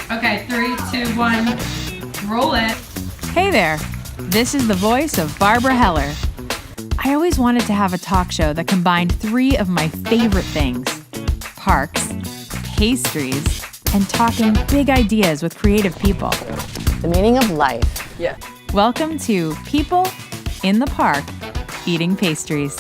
Okay, 3, 2, 1, roll it. Hey there, this is the voice of Barbara Heller. I always wanted to have a talk show that combined 3 of my favorite things: parks, pastries, and talking big ideas with creative people. The meaning of life. Yeah. Welcome to People in the Park Eating Pastries.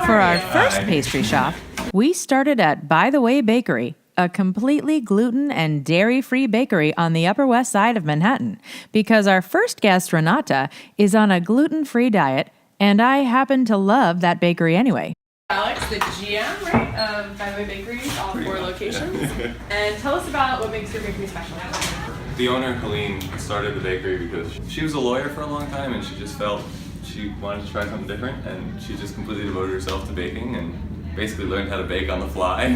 For our first pastry shop, we started at By the Way Bakery, a completely gluten and dairy-free bakery on the Upper West Side of Manhattan, because our first guest, Renata, is on a gluten-free diet, and I happen to love that bakery anyway. Alex, the GM, right, of By the Way Bakeries, all 4 locations. And tell us about what makes your bakery special. The owner, HELENE, started the bakery because she was a lawyer for a long time and she just felt she wanted to try something different, and she just completely devoted herself to baking and basically learned how to bake on the fly.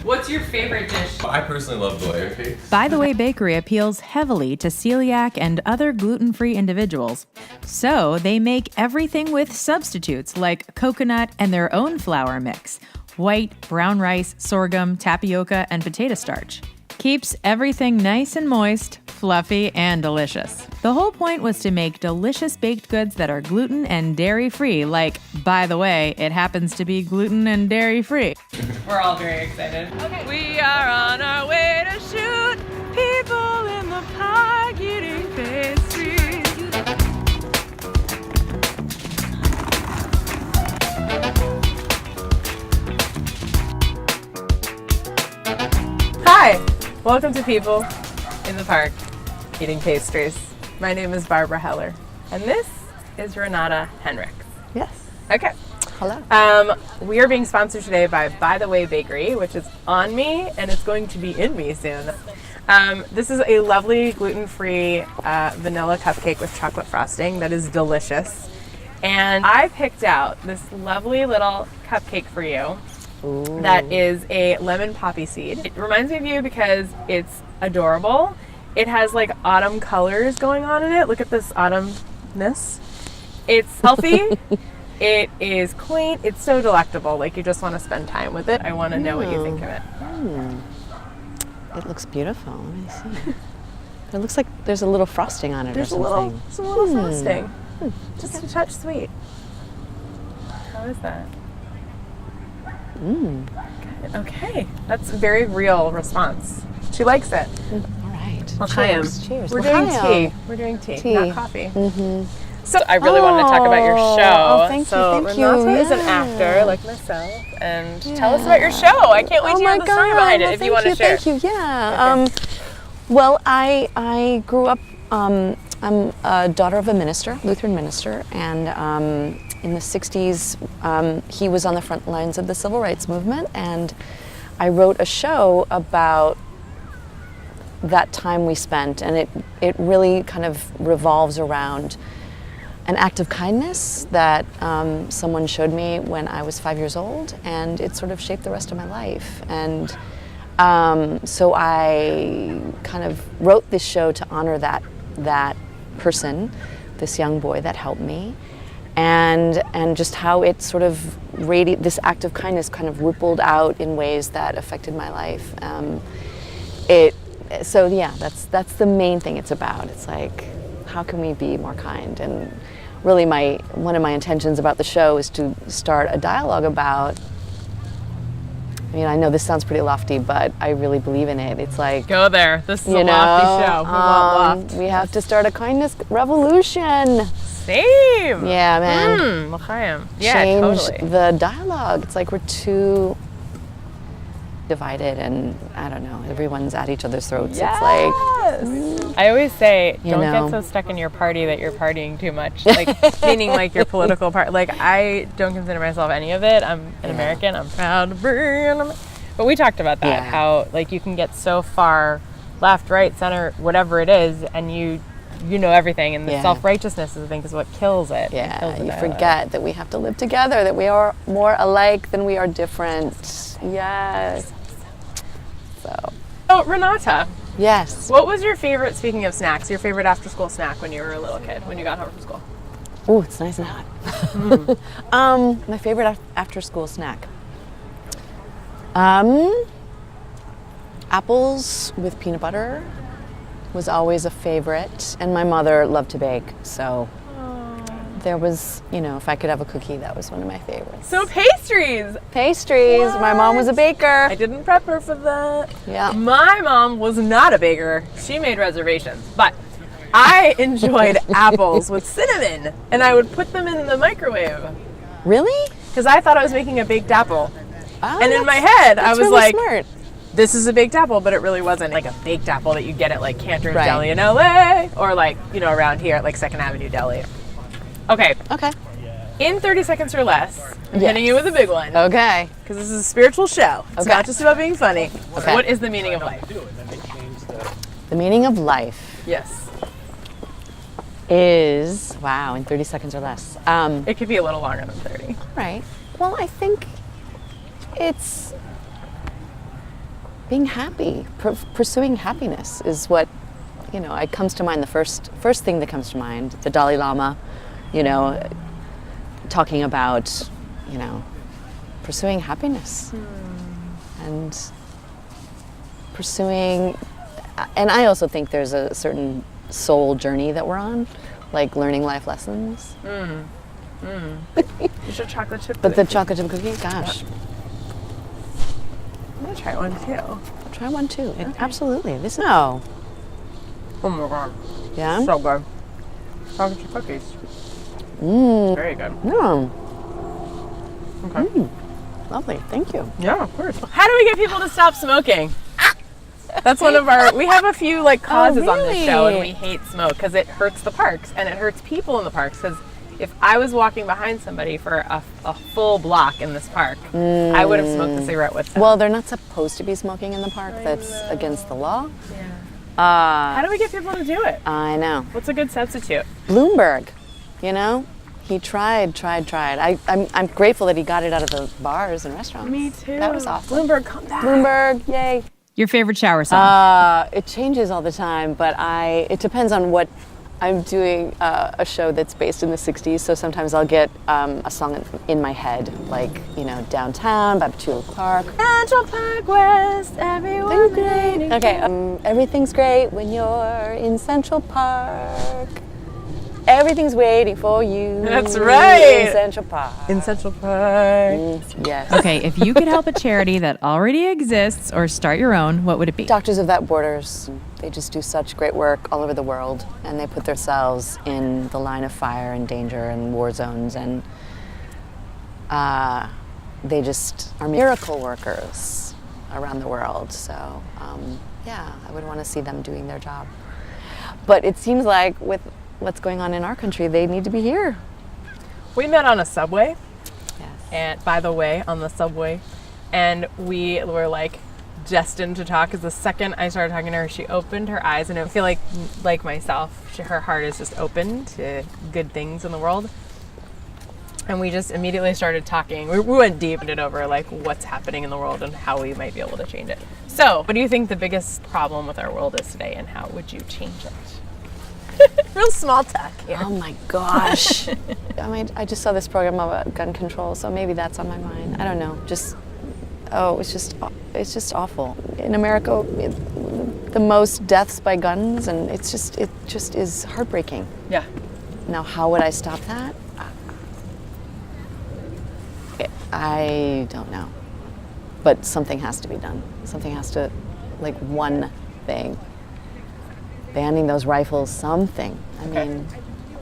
What's your favorite dish? I personally love the layer cakes. By the Way Bakery appeals heavily to celiac and other gluten-free individuals. So they make everything with substitutes like coconut and their own flour mix: white, brown rice, sorghum, tapioca, and potato starch. Keeps everything nice and moist, fluffy, and delicious. The whole point was to make delicious baked goods that are gluten and dairy-free, like, by the way, it happens to be gluten and dairy-free. We're all very excited. Okay. We are on our way to shoot People in the Park Eating Pastries. Hi, welcome to People in the Park Eating Pastries. My name is Barbara Heller, and this is Renata Hinrichs. Yes. Okay. Hello. We are being sponsored today by the Way Bakery, which is on me, and it's going to be in me soon. This is a lovely gluten-free vanilla cupcake with chocolate frosting that is delicious. And I picked out this lovely little cupcake for you. Ooh. That is a lemon poppy seed. It reminds me of you because it's adorable. It has like autumn colors going on in it. Look at this autumnness. It's healthy. It is clean. It's so delectable. Like, you just want to spend time with it. I want to know what you think of it. It looks beautiful. Let me see. It looks like there's a little frosting on it There's or something. a little frosting. Just a touch sweet. How is that? Good. Okay. That's a very real response. She likes it. All right. L'chaim. Cheers. We're doing L'chaim. tea. We're doing tea, Tea. not coffee. So I really wanted to talk about your show. Oh, thank Renata you. is an actor like myself, and tell us about your show. I can't wait to hear the story behind it. Well, if you want to share. Thank you. Yeah. Well, I grew up. I'm a daughter of a minister, Lutheran minister, and in the 60s, he was on the front lines of the civil rights movement, and I wrote a show about that time we spent, and it really kind of revolves around an act of kindness that someone showed me when I was 5 years old, and it sort of shaped the rest of my life. And so I kind of wrote this show to honor that person, this young boy that helped me, and just how it sort of this act of kindness kind of rippled out in ways that affected my life. So yeah, that's the main thing it's about. It's like, how can we be more kind? And really one of my intentions about the show is to start a dialogue about, I mean, I know this sounds pretty lofty, but I really believe in it. It's like, Go there. This is a lofty show. We want loft. we have to start a kindness revolution. Same. Yeah, man. L'chaim. Yeah, Change totally. the dialogue. It's like we're too divided, and I don't know, everyone's at each other's throats. Yes. It's like, I always say, don't know. get so stuck in your party that you're partying too much. Like, meaning like your political part. Like, I don't consider myself any of it. I'm an American. I'm proud to be an American. But we talked about that, how like you can get so far left, right, center, whatever it is, and you know everything, and the self-righteousness, I think, is what kills it. yeah, kills you it forget that we have to live together, that we are more alike than we are different. Yes. So. Oh, Renata. Yes. What was your favorite, speaking of snacks, your favorite after-school snack when you were a little kid, when you got home from school? Ooh, it's nice and hot. My favorite after-school snack. Apples with peanut butter was always a favorite, and my mother loved to bake, so there was, if I could have a cookie, that was one of my favorites. So pastries! Pastries. My mom was a baker. I didn't prep her for that. Yeah. My mom was not a baker. She made reservations, but I enjoyed apples with cinnamon, and I would put them in the microwave. Really? Because I thought I was making a baked apple. Oh, And in my head, I was really like, smart. this is a baked apple, but it really wasn't like a baked apple that you get at like Cantor's Right. Deli in LA, or like, around here at like 2nd Avenue Deli. Okay, Okay. in 30 seconds or less, I'm Yes. hitting you with a big one. Okay. Because this is a spiritual show. It's Okay. not just about being funny. Okay. What is the meaning of life? The meaning of life Yes. is, wow, in 30 seconds or less. It could be a little longer than 30. Right. Well, I think it's being happy. Pursuing happiness is what, it comes to mind. The first thing that comes to mind, the Dalai Lama, talking about, pursuing happiness and pursuing, and I also think there's a certain soul journey that we're on, like learning life lessons. You should chocolate chip. But the chocolate chip cookie, gosh, I'm gonna try one too. try one too. Absolutely. No. Oh my god, Yeah? so good. Chocolate chip cookies. Very good. No. Okay. Lovely. Thank you. Yeah, of course. How do we get people to stop smoking? That's one of we have a few like causes on this show, and really? we hate smoke because it hurts the parks and it hurts people in the parks. Because if I was walking behind somebody for a full block in this park, I would have smoked a cigarette with them. Well, they're not supposed to be smoking in the park. That's against the law. How do we get people to do it? I know. What's a good substitute? Bloomberg, he tried. I'm grateful that he got it out of the bars and restaurants. Me too. That was awesome. Bloomberg, come back. Bloomberg, yay. Your favorite shower song? It changes all the time, but it depends on what I'm doing. A show that's based in the 60s, so sometimes I'll get a song in my head, like, Downtown by Petula Clark. Central Park West, everyone waiting. Okay, everything's great when you're in Central Park. Everything's waiting for you. That's right. In Central Park. In Central Park. Yes. Okay, if you could help a charity that already exists or start your own, what would it be? Doctors Without Borders. They just do such great work all over the world, and they put themselves in the line of fire and danger and war zones, and they just are miracle workers around the world. So, I would want to see them doing their job. But it seems like with what's going on in our country, they need to be here. We met on a subway. Yes. And by the way, on the subway, and we were like destined to talk because the second I started talking to her, she opened her eyes, and I feel like myself, her heart is just open to good things in the world. And we just immediately started talking. We went deep into it over like what's happening in the world and how we might be able to change it. So, what do you think the biggest problem with our world is today, and how would you change it? Real small talk here. Oh my gosh. I just saw this program about gun control, so maybe that's on my mind. I don't know. It's just awful. In America, the most deaths by guns, and it just is heartbreaking. Yeah. Now, how would I stop that? I don't know. But something has to be done. Something has to, like one thing. Banning those rifles, something. I mean,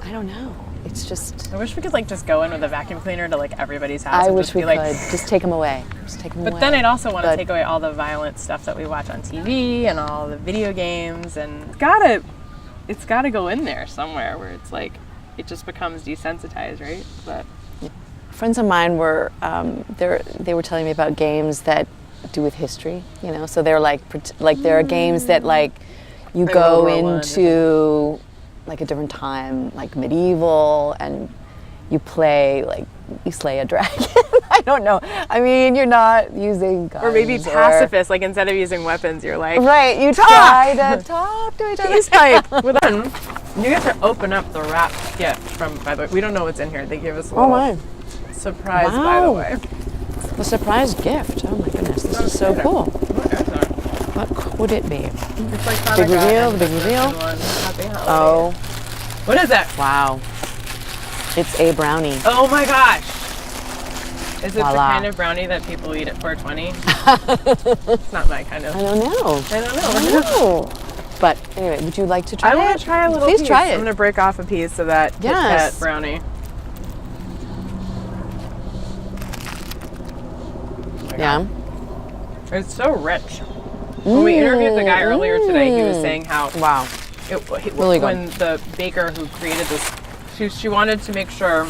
I don't know. It's just. I wish we could like just go in with a vacuum cleaner to like everybody's house. I and wish just we be could like, just take them away. Just take them away. But then I'd also want to But- take away all the violent stuff that we watch on TV and all the video games, and it's gotta go in there somewhere where it's like it just becomes desensitized, right? But Friends of mine were they were telling me about games that do with history. So they're like there are games that like you Like go World War I. into like a different time, like medieval, and you play like you slay a dragon. I don't know. I mean, you're not using guns. or maybe pacifist, like instead of using weapons, you're like Right, you try to talk to each other. peace pipe with them. You get to open up the wrapped gift from, by the way, we don't know what's in here. They gave us a Oh little my. surprise, by the Wow. way. The surprise gift. Oh my goodness, this is so cool. What could it be? It's like Big reveal, the big reveal. Happy holidays. Oh, What is it? wow. It's a brownie. Oh my gosh. Is it the Voila. kind of brownie that people eat at 420? It's not my kind of. I don't know. I don't know. I don't know. But anyway, would you like to try I it? want to try a little Please piece. try it. I'm going to break off a piece of that Kit Yes. Kat brownie. Yeah. It's so rich. When we interviewed the guy earlier today, he was saying how Wow. Really good. when the baker who created this, she wanted to make sure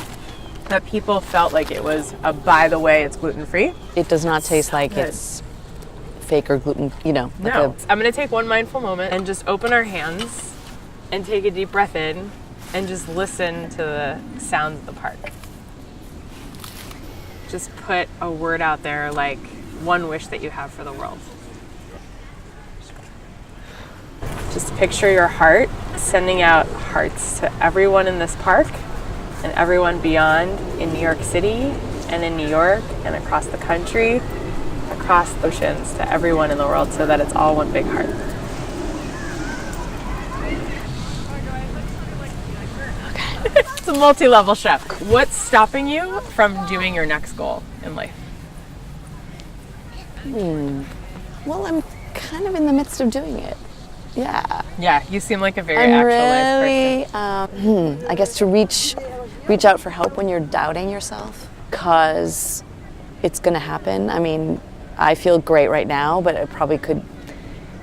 that people felt like it was a, by the way, it's gluten-free. It does not taste like good. it's fake or gluten, like No. I'm going to take one mindful moment and just open our hands and take a deep breath in and just listen to the sounds of the park. Just put a word out there, like one wish that you have for the world. Just picture your heart sending out hearts to everyone in this park and everyone beyond in New York City and in New York and across the country, across oceans, to everyone in the world, so that it's all one big heart. Okay. It's a multi-level chef. What's stopping you from doing your next goal in life? Well, I'm kind of in the midst of doing it. Yeah. Yeah, you seem like a very I'm actualized person. really, I guess to reach out for help when you're doubting yourself, because it's going to happen. I mean, I feel great right now, but I probably could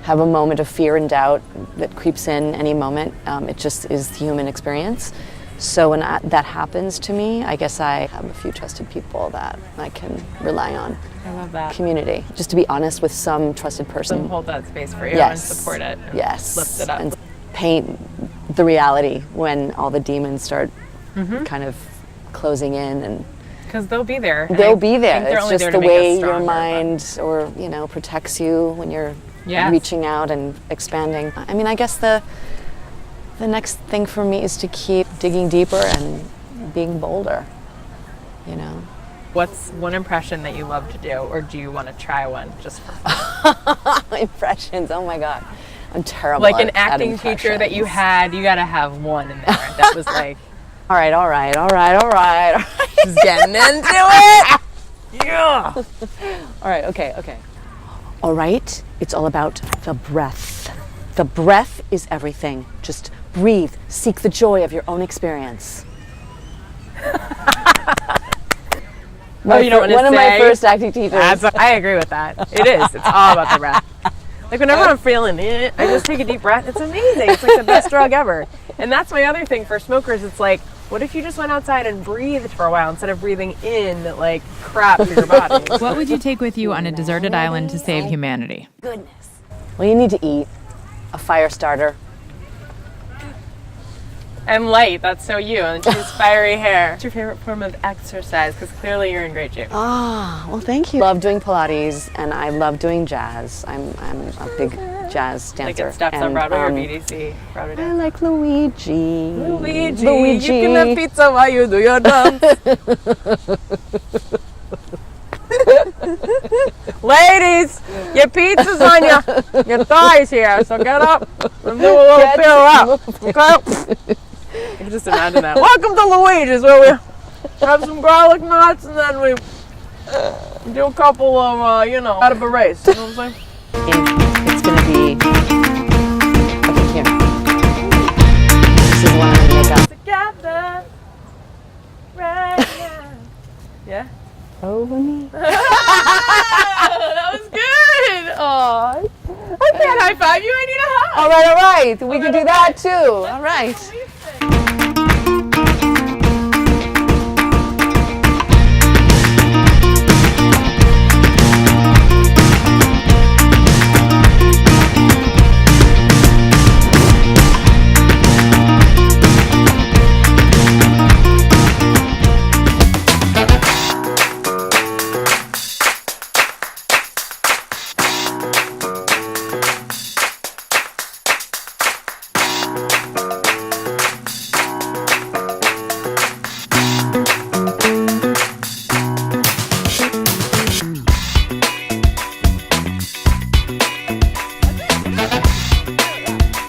have a moment of fear and doubt that creeps in any moment. It just is the human experience. So when that happens to me, I guess I have a few trusted people that I can rely on. I love that. Community, just to be honest with some trusted person. Hold that space for you Yes. and support it. And Yes. Lift it up. And paint the reality when all the demons start kind of closing in, and Because they'll be there. And they'll I be there. think they're It's only just there the to make us way your stronger, mind or protects you when you're Yes. reaching out and expanding. I mean, I guess the next thing for me is to keep digging deeper and being bolder, What's one impression that you love to do, or do you want to try one just for fun? Impressions. Oh my God, I'm terrible. Like an at acting teacher that you impressions. had, you got to have one in there that was like, All right. just getting into it. Yeah. All right, okay. All right, it's all about the breath. The breath is everything. Just breathe. Seek the joy of your own experience. You don't want to one of my say? first acting teachers. I agree with that. It is. It's all about the breath. Like whenever I'm feeling it, I just take a deep breath. It's amazing. It's like the best drug ever. And that's my other thing for smokers. It's like, what if you just went outside and breathed for a while instead of breathing in like crap for your body? What would you take with you on a deserted island to save humanity? Goodness. Well, you need to eat a fire starter. I'm light. That's so you. And she's fiery hair. What's your favorite form of exercise? Because clearly you're in great shape. Ah, well, thank you. Love doing Pilates, and I love doing jazz. I'm a big jazz dancer. Like it steps on and, Broadway or BDC? Broadway I dance. like Luigi. Luigi. You can have pizza while you do your dance. Ladies, your pizza's on your thighs here, so get up and do a little pirouette. Okay? I can just imagine that. Welcome to Luigi's, where we have some garlic knots and then we do a couple of, out of a race. You know what I'm saying? It's gonna be. Okay, here. This is the one I'm gonna make up. Together, right now. Yeah? Over me. That was good. Oh, I can't high five you. I need a hug. All right. We can do that too. All right.